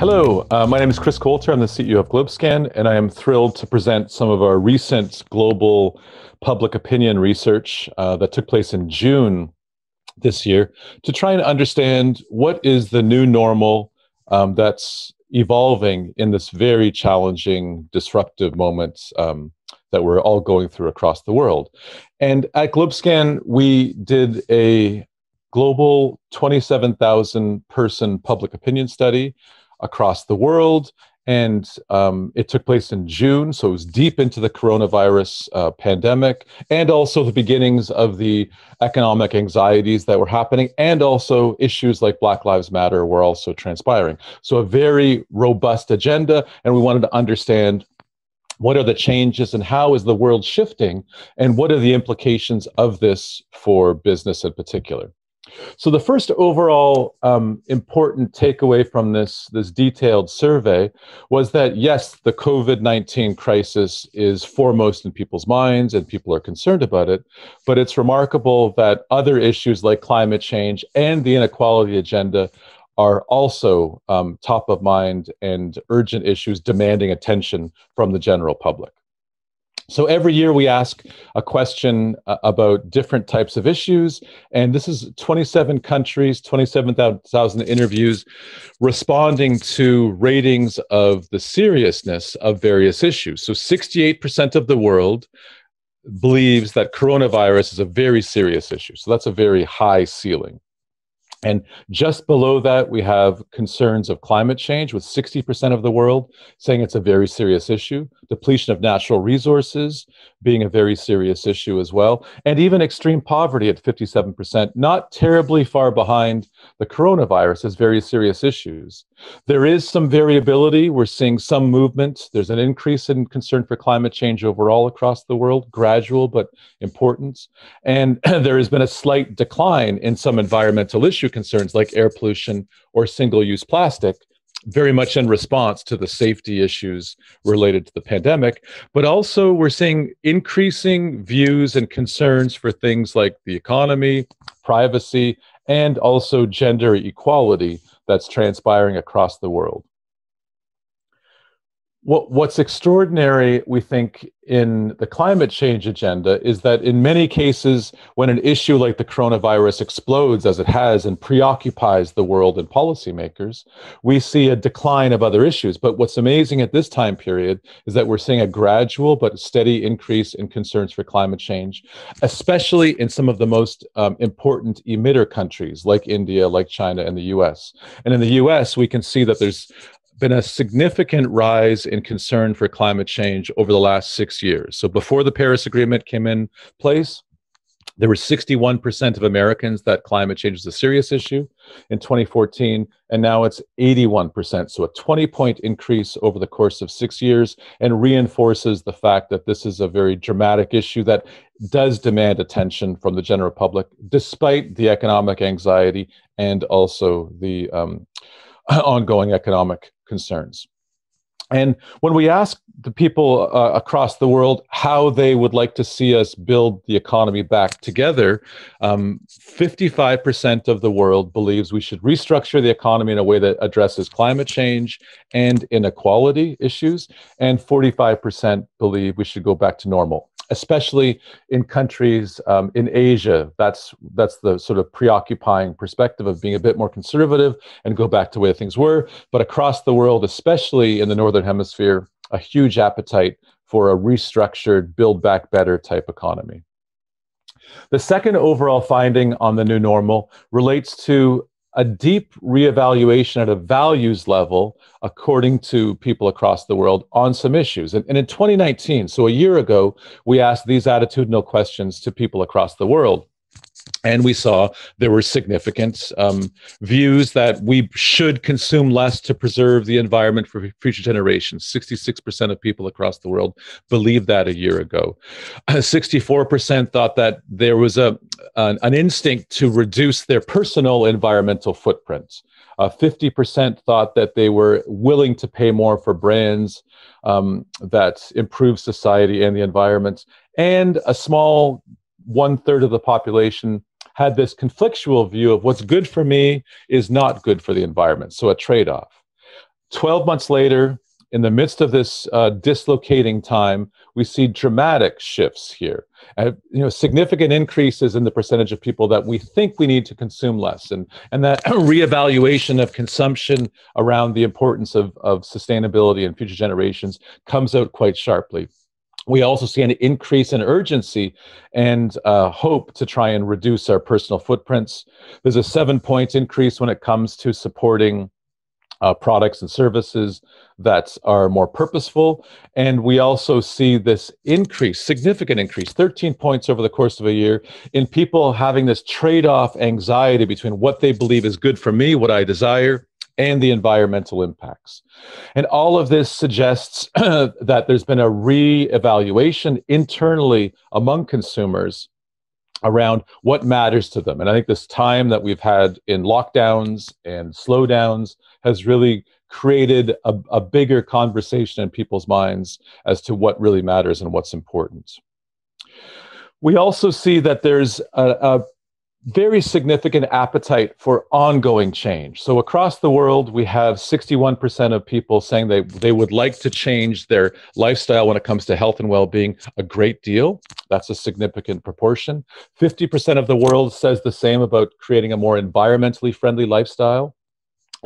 Hello, my name is Chris Coulter. I'm the CEO of Globescan, and I am thrilled to present some of our recent global public opinion research that took place in June this year to try and understand what is the new normal that's evolving in this very challenging, disruptive moment that we're all going through across the world. And at Globescan, we did a global 27,000 person public opinion study across the world. And it took place in June, so it was deep into the coronavirus pandemic, and also the beginnings of the economic anxieties that were happening, and also issues like Black Lives Matter were also transpiring. So a very robust agenda, and we wanted to understand what are the changes and how is the world shifting, and what are the implications of this for business in particular. So the first overall important takeaway from this detailed survey was that, yes, the COVID-19 crisis is foremost in people's minds and people are concerned about it, but it's remarkable that other issues like climate change and the inequality agenda are also top of mind and urgent issues demanding attention from the general public. So every year we ask a question about different types of issues, and this is 27 countries, 27,000 interviews responding to ratings of the seriousness of various issues. So 68% of the world believes that coronavirus is a very serious issue. So that's a very high ceiling. And just below that, we have concerns of climate change, with 60% of the world saying it's a very serious issue, depletion of natural resources being a very serious issue as well, and even extreme poverty at 57%, not terribly far behind the coronavirus as very serious issues. There is some variability. We're seeing some movement. There's an increase in concern for climate change overall across the world, gradual but important. And there has been a slight decline in some environmental issue concerns like air pollution or single-use plastic, very much in response to the safety issues related to the pandemic. But also we're seeing increasing views and concerns for things like the economy, privacy, and also gender equality that's transpiring across the world. What's extraordinary, we think, in the climate change agenda is that in many cases, when an issue like the coronavirus explodes, as it has, and preoccupies the world and policymakers, we see a decline of other issues. But what's amazing at this time period is that we're seeing a gradual but steady increase in concerns for climate change, especially in some of the most important emitter countries like India, like China, and the US. And in the US, we can see that there's been a significant rise in concern for climate change over the last 6 years. So before the Paris Agreement came in place, there were 61% of Americans that climate change is a serious issue in 2014, and now it's 81%. So a 20-point increase over the course of 6 years, and reinforces the fact that this is a very dramatic issue that does demand attention from the general public, despite the economic anxiety and also the ongoing economic concerns. And when we ask the people across the world how they would like to see us build the economy back together, 55% of the world believes we should restructure the economy in a way that addresses climate change and inequality issues, and 45% believe we should go back to normal, especially in countries in Asia. That's the sort of preoccupying perspective of being a bit more conservative and go back to the way things were. But across the world, especially in the Northern Hemisphere, a huge appetite for a restructured, build back better type economy. The second overall finding on the new normal relates to a deep reevaluation at a values level, according to people across the world, on some issues. And in 2019, so a year ago, we asked these attitudinal questions to people across the world. And we saw there were significant views that we should consume less to preserve the environment for future generations. 66% of people across the world believed that a year ago. 64% thought that there was an instinct to reduce their personal environmental footprint. 50% thought that they were willing to pay more for brands that improve society and the environment. And a small 1/3 of the population had this conflictual view of what's good for me is not good for the environment, so a trade-off. 12 months later, in the midst of this dislocating time, we see dramatic shifts here. Significant increases in the percentage of people that we think we need to consume less, and that reevaluation of consumption around the importance of sustainability and future generations comes out quite sharply. We also see an increase in urgency and hope to try and reduce our personal footprints. There's a 7-point increase when it comes to supporting products and services that are more purposeful. And we also see this increase, significant increase, 13 points over the course of a year, in people having this trade-off anxiety between what they believe is good for me, what I desire, and the environmental impacts. And all of this suggests that there's been a re-evaluation internally among consumers around what matters to them. And I think this time that we've had in lockdowns and slowdowns has really created a bigger conversation in people's minds as to what really matters and what's important. We also see that there's a very significant appetite for ongoing change. So across the world, we have 61% of people saying they would like to change their lifestyle when it comes to health and well-being a great deal. That's a significant proportion. 50% of the world says the same about creating a more environmentally friendly lifestyle.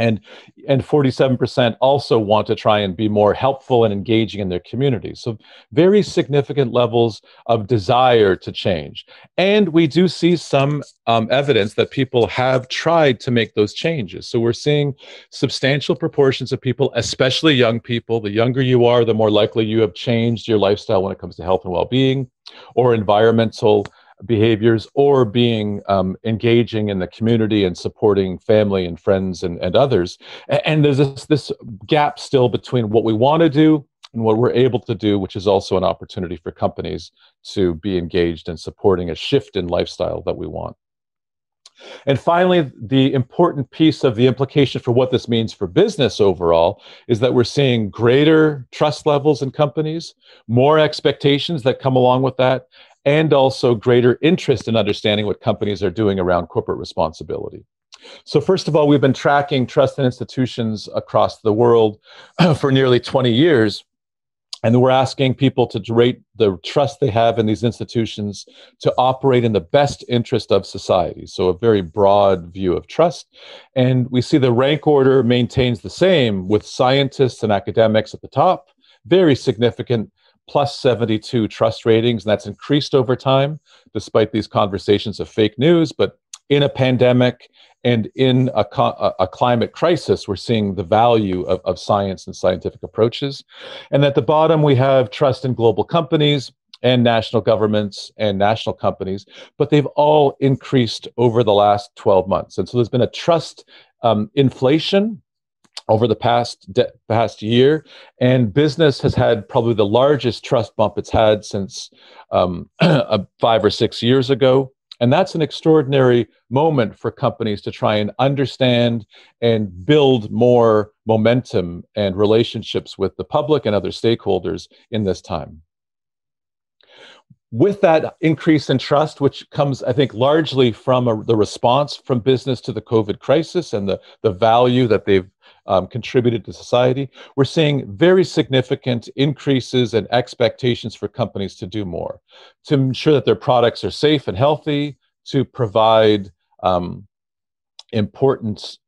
And 47% also want to try and be more helpful and engaging in their communities. So very significant levels of desire to change. And we do see some evidence that people have tried to make those changes. So we're seeing substantial proportions of people, especially young people. The younger you are, the more likely you have changed your lifestyle when it comes to health and well-being or environmental behaviors, or being engaging in the community and supporting family and friends and others. And there's this gap still between what we want to do and what we're able to do, which is also an opportunity for companies to be engaged in supporting a shift in lifestyle that we want. And finally, the important piece of the implication for what this means for business overall is that we're seeing greater trust levels in companies, more expectations that come along with that, and also greater interest in understanding what companies are doing around corporate responsibility. So first of all, we've been tracking trust in institutions across the world for nearly 20 years. And we're asking people to rate the trust they have in these institutions to operate in the best interest of society. So a very broad view of trust. And we see the rank order maintains the same, with scientists and academics at the top, very significant plus 72 trust ratings, and that's increased over time, despite these conversations of fake news. But in a pandemic and in a climate crisis, we're seeing the value of science and scientific approaches. And at the bottom, we have trust in global companies and national governments and national companies, but they've all increased over the last 12 months. And so there's been a trust inflation over the past year, and business has had probably the largest trust bump it's had since 5 or 6 years ago. And that's an extraordinary moment for companies to try and understand and build more momentum and relationships with the public and other stakeholders in this time. With that increase in trust, which comes, I think, largely from the response from business to the COVID crisis and the value that they've contributed to society, we're seeing very significant increases in expectations for companies to do more, to ensure that their products are safe and healthy, to provide important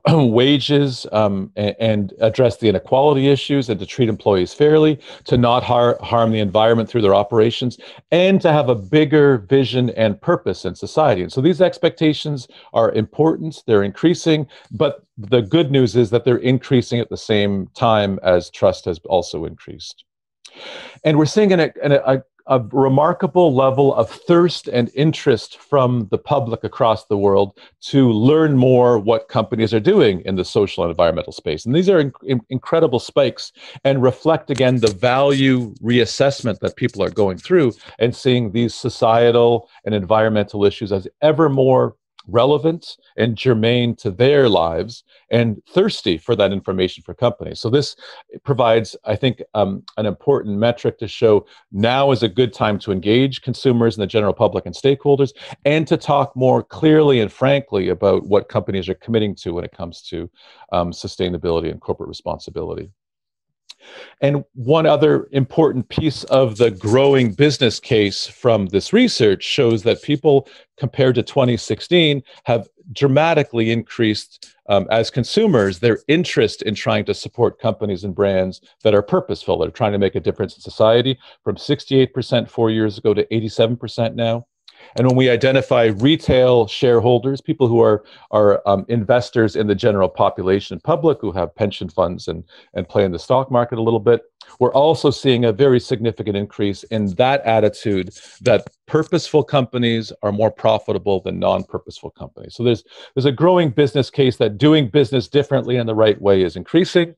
wages and address the inequality issues, and to treat employees fairly, to not harm the environment through their operations, and to have a bigger vision and purpose in society. And so these expectations are important, they're increasing, but the good news is that they're increasing at the same time as trust has also increased. And we're seeing a remarkable level of thirst and interest from the public across the world to learn more what companies are doing in the social and environmental space. And these are incredible spikes, and reflect, again, the value reassessment that people are going through and seeing these societal and environmental issues as ever more relevant and germane to their lives and thirsty for that information for companies. So this provides, I think, an important metric to show now is a good time to engage consumers and the general public and stakeholders, and to talk more clearly and frankly about what companies are committing to when it comes to sustainability and corporate responsibility. And one other important piece of the growing business case from this research shows that people, compared to 2016, have dramatically increased as consumers their interest in trying to support companies and brands that are purposeful, that are trying to make a difference in society, from 68% 4 years ago to 87% now. And when we identify retail shareholders, people who are investors in the general population public who have pension funds and play in the stock market a little bit, we're also seeing a very significant increase in that attitude that purposeful companies are more profitable than non-purposeful companies. So there's a growing business case that doing business differently in the right way is increasing.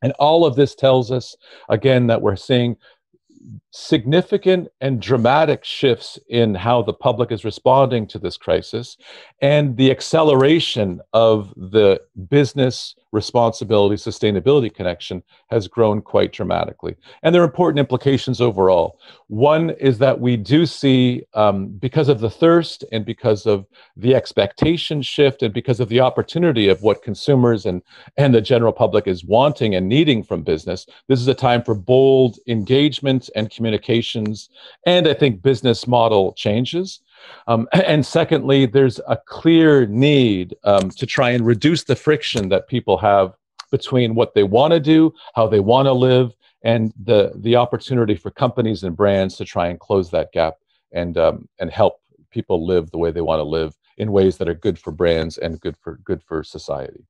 And all of this tells us, again, that we're seeing significant and dramatic shifts in how the public is responding to this crisis, and the acceleration of the business responsibility sustainability connection has grown quite dramatically. And there are important implications overall. One is that we do see, because of the thirst and because of the expectation shift and because of the opportunity of what consumers and the general public is wanting and needing from business, this is a time for bold engagement and communications, and I think business model changes. And secondly, there's a clear need to try and reduce the friction that people have between what they want to do, how they want to live, and the opportunity for companies and brands to try and close that gap and help people live the way they want to live in ways that are good for brands and good for society.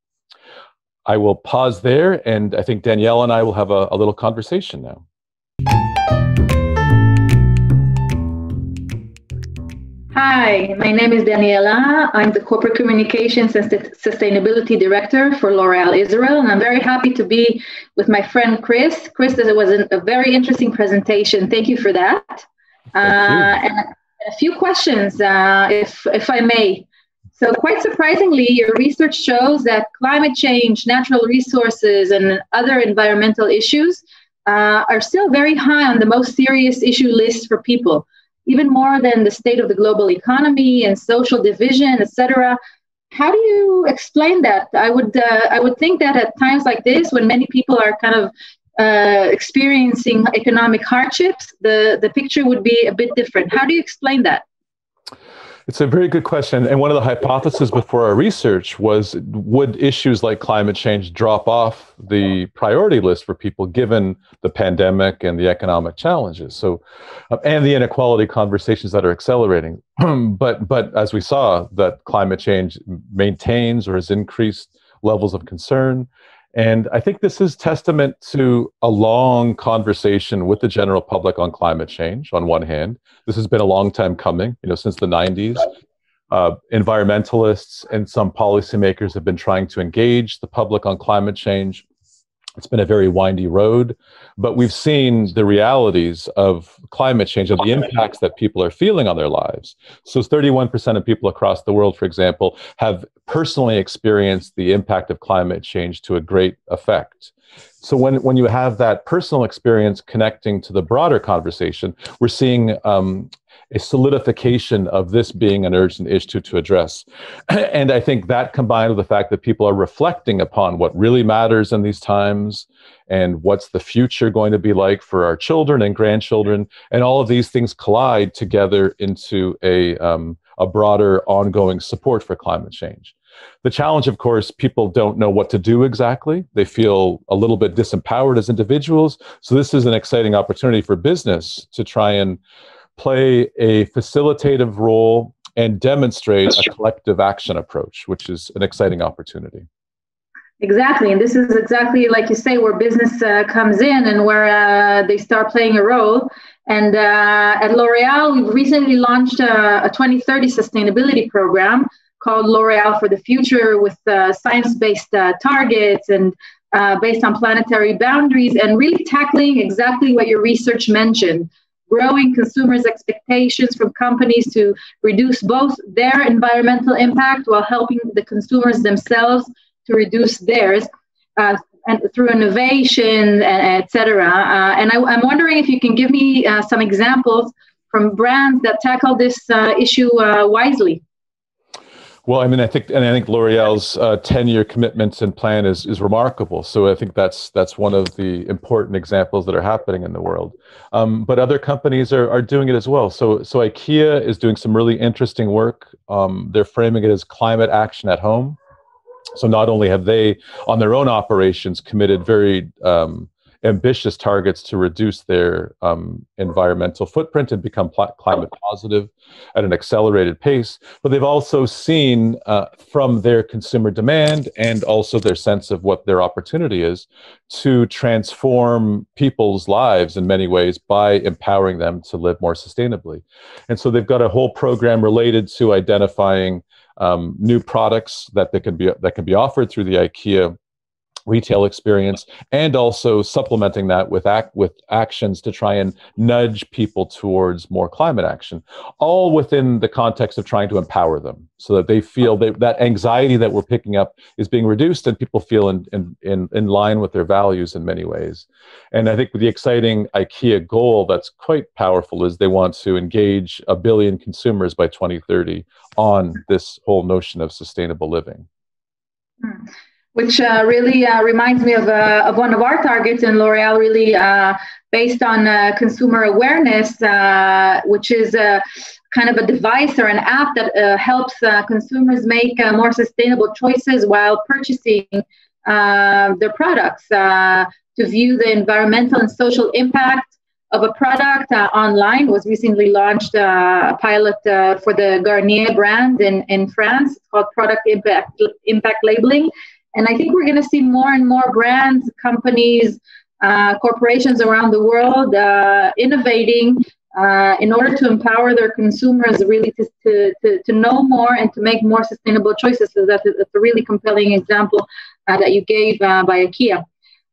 I will pause there, and I think Danielle and I will have a little conversation now. Hi, my name is Daniela. I'm the Corporate Communications and Sustainability Director for L'Oréal Israel, and I'm very happy to be with my friend Chris. Chris, it was a very interesting presentation. Thank you for that. And a few questions, if I may. So quite surprisingly, your research shows that climate change, natural resources, and other environmental issues are still very high on the most serious issue list for people, even more than the state of the global economy and social division, etc. How do you explain that? I would think that at times like this, when many people are kind of experiencing economic hardships, the picture would be a bit different. How do you explain that? It's a very good question. And one of the hypotheses before our research was, would issues like climate change drop off the priority list for people given the pandemic and the economic challenges? So, and the inequality conversations that are accelerating. But as we saw, that climate change maintains or has increased levels of concern. And I think this is testament to a long conversation with the general public on climate change, on one hand. This has been a long time coming, since the 90s. Environmentalists and some policymakers have been trying to engage the public on climate change. It's been a very windy road, but we've seen the realities of climate change, of the impacts that people are feeling on their lives. So 31% of people across the world, for example, have personally experienced the impact of climate change to a great effect. So when you have that personal experience connecting to the broader conversation, we're seeing a solidification of this being an urgent issue to address. And I think that, combined with the fact that people are reflecting upon what really matters in these times and what's the future going to be like for our children and grandchildren, and all of these things collide together into a broader ongoing support for climate change. The challenge, of course, people don't know what to do exactly. They feel a little bit disempowered as individuals. So this is an exciting opportunity for business to try and play a facilitative role and demonstrate a collective action approach, which is an exciting opportunity. Exactly. And this is exactly, like you say, where business comes in and where they start playing a role. And at L'Oréal, we've recently launched a 2030 sustainability program called L'Oréal for the Future, with science-based targets and based on planetary boundaries, and really tackling exactly what your research mentioned. growing consumers' expectations from companies to reduce both their environmental impact while helping the consumers themselves to reduce theirs, and through innovation, et cetera. And I'm wondering if you can give me some examples from brands that tackle this issue wisely. Well, I mean, I think L'Oreal's 10-year commitments and plan is remarkable. So I think that's one of the important examples that are happening in the world. But other companies are doing it as well. So IKEA is doing some really interesting work. They're framing it as climate action at home. So not only have they, on their own operations, committed very ambitious targets to reduce their environmental footprint and become climate positive at an accelerated pace, but they've also seen from their consumer demand and also their sense of what their opportunity is to transform people's lives in many ways by empowering them to live more sustainably. And so they've got a whole program related to identifying new products that can be offered through the IKEA retail experience, and also supplementing that with actions to try and nudge people towards more climate action, all within the context of trying to empower them so that they feel that anxiety that we're picking up is being reduced and people feel in line with their values in many ways. And I think the exciting IKEA goal that's quite powerful is they want to engage 1 billion consumers by 2030 on this whole notion of sustainable living. Which really reminds me of one of our targets in L'Oreal, really based on consumer awareness, which is kind of a device or an app that helps consumers make more sustainable choices while purchasing their products. To view the environmental and social impact of a product online was recently launched a pilot for the Garnier brand in France. It's called Product Impact Labeling. And I think we're going to see more and more brands, companies, corporations around the world innovating in order to empower their consumers really to know more and to make more sustainable choices. So that's a really compelling example that you gave by IKEA.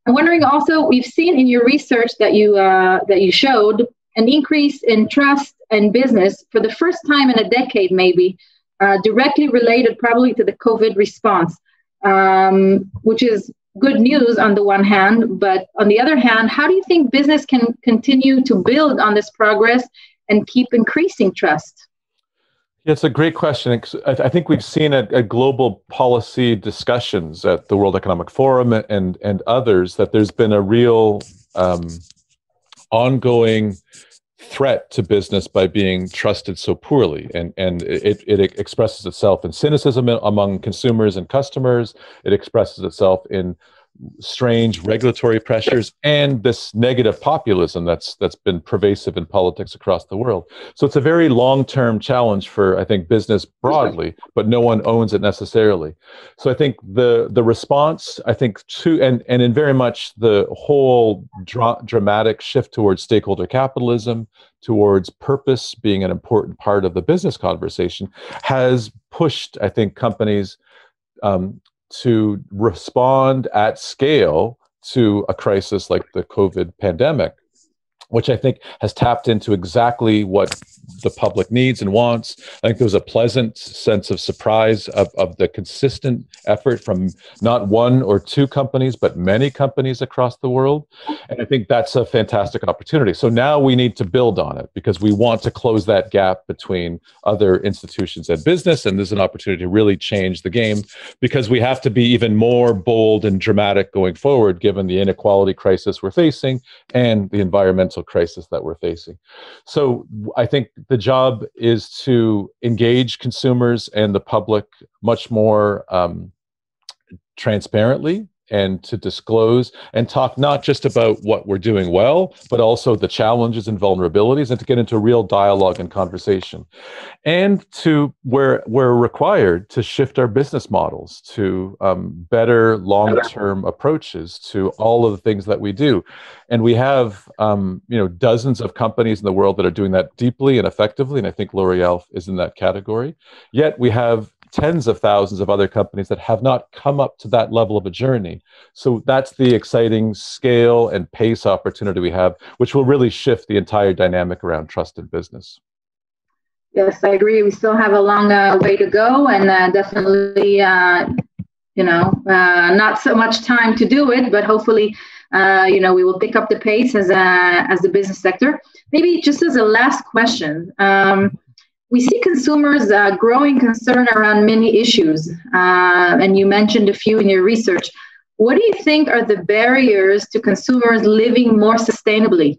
I'm wondering also, we've seen in your research that you showed an increase in trust and business for the first time in a decade, maybe, directly related probably to the COVID response. Which is good news on the one hand, but on the other hand, how do you think business can continue to build on this progress and keep increasing trust? Yeah, it's a great question. I think we've seen at global policy discussions at the World Economic Forum and others that there's been a real ongoing threat to business by being trusted so poorly, and it expresses itself in cynicism among consumers and customers. It expresses itself in strange regulatory pressures and this negative populism that's been pervasive in politics across the world. So it's a very long-term challenge for, I think, business broadly, but no one owns it necessarily. So I think the response, I think, to and in very much the whole dramatic shift towards stakeholder capitalism, towards purpose being an important part of the business conversation, has pushed, I think, companies to respond at scale to a crisis like the COVID pandemic, which I think has tapped into exactly what the public needs and wants. I think there was a pleasant sense of surprise of the consistent effort from not one or two companies, but many companies across the world. And I think that's a fantastic opportunity. So now we need to build on it because we want to close that gap between other institutions and business. And there's an opportunity to really change the game because we have to be even more bold and dramatic going forward, given the inequality crisis we're facing and the environmental crisis that we're facing. So I think the job is to engage consumers and the public much more transparently, and to disclose and talk not just about what we're doing well, but also the challenges and vulnerabilities, and to get into real dialogue and conversation. And to, where we're required, to shift our business models to better long-term approaches to all of the things that we do. And we have dozens of companies in the world that are doing that deeply and effectively, and I think L'Oreal is in that category. Yet we have tens of thousands of other companies that have not come up to that level of a journey. So that's the exciting scale and pace opportunity we have, which will really shift the entire dynamic around trust in business. Yes, I agree. We still have a long way to go, and definitely, not so much time to do it, but hopefully, we will pick up the pace as the business sector. Maybe just as a last question, we see consumers' growing concern around many issues, and you mentioned a few in your research. What do you think are the barriers to consumers living more sustainably?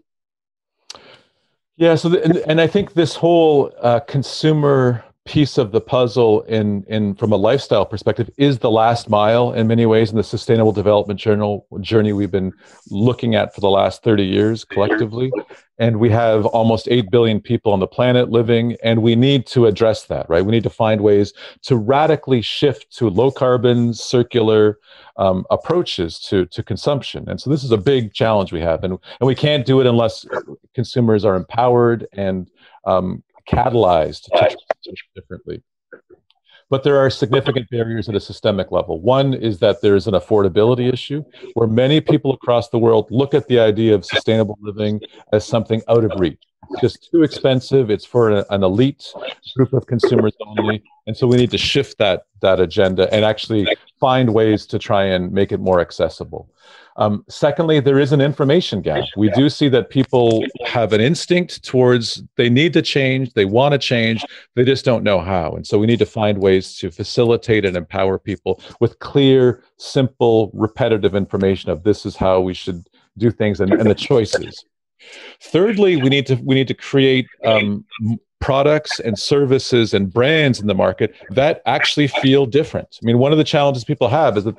Yeah, so and I think this whole consumer piece of the puzzle in from a lifestyle perspective is the last mile in many ways in the Sustainable Development journey we've been looking at for the last 30 years collectively. And we have almost 8 billion people on the planet living, and we need to address that, right? We need to find ways to radically shift to low carbon, circular approaches to consumption. And so this is a big challenge we have. And we can't do it unless consumers are empowered and catalyzed to think differently. But there are significant barriers at a systemic level. One is that there is an affordability issue where many people across the world look at the idea of sustainable living as something out of reach. It's just too expensive. It's for an elite group of consumers only. And so we need to shift that agenda and actually find ways to try and make it more accessible. Secondly, there is an information gap. We do see that people have an instinct towards they need to change, they want to change, they just don't know how. And so we need to find ways to facilitate and empower people with clear, simple, repetitive information of this is how we should do things and the choices. Thirdly, we need to create products and services and brands in the market that actually feel different. I mean, one of the challenges people have is that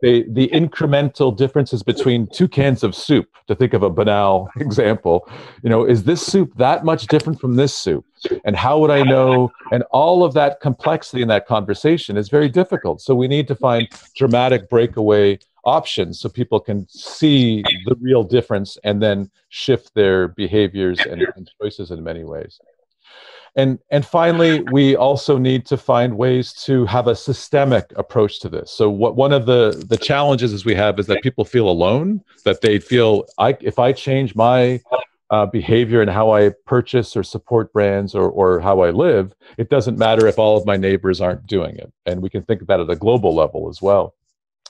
the incremental differences between two cans of soup, to think of a banal example, is this soup that much different from this soup? And how would I know? And all of that complexity in that conversation is very difficult. So we need to find dramatic breakaway options so people can see the real difference and then shift their behaviors and choices in many ways. And finally, we also need to find ways to have a systemic approach to this. So one of the challenges we have is that people feel alone, that they feel if I change my behavior and how I purchase or support brands or how I live, it doesn't matter if all of my neighbors aren't doing it. And we can think about it at a global level as well.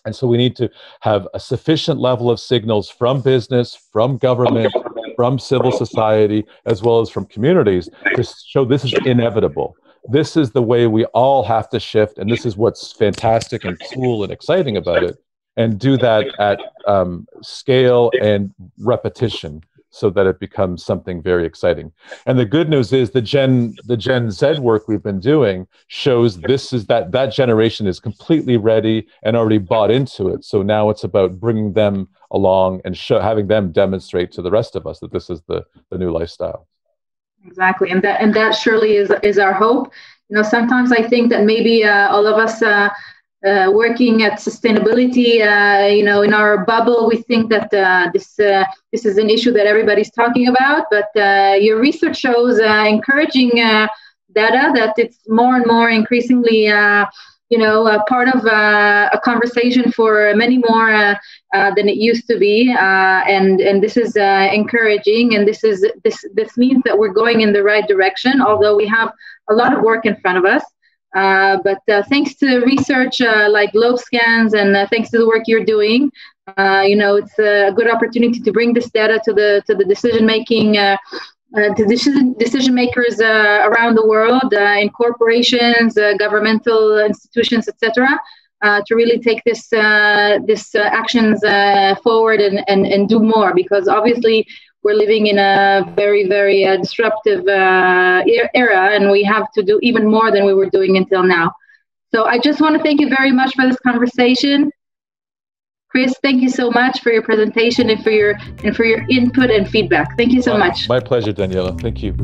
And so we need to have a sufficient level of signals from business, from government, from civil society, as well as from communities to show this is inevitable. This is the way we all have to shift. And this is what's fantastic and cool and exciting about it. And do that at scale and repetition so that it becomes something very exciting. And the good news is the Gen Z work we've been doing shows that generation is completely ready and already bought into it. So now it's about bringing them along and having them demonstrate to the rest of us that this is the new lifestyle. Exactly, and that surely is our hope. Sometimes I think that maybe all of us working at sustainability, in our bubble, we think that this is an issue that everybody's talking about. But your research shows encouraging data that it's more and more increasingly, part of a conversation for many more than it used to be, and this is encouraging, and this means that we're going in the right direction. Although we have a lot of work in front of us. But thanks to research like Globescans and thanks to the work you're doing, it's a good opportunity to bring this data to the decision-making, to decision makers around the world, in corporations, governmental institutions, etc., to really take this actions forward and do more, because obviously we're living in a very, very disruptive era, and we have to do even more than we were doing until now. So I just want to thank you very much for this conversation. Chris, thank you so much for your presentation and for your input and feedback. Thank you so much. My pleasure, Daniela. Thank you.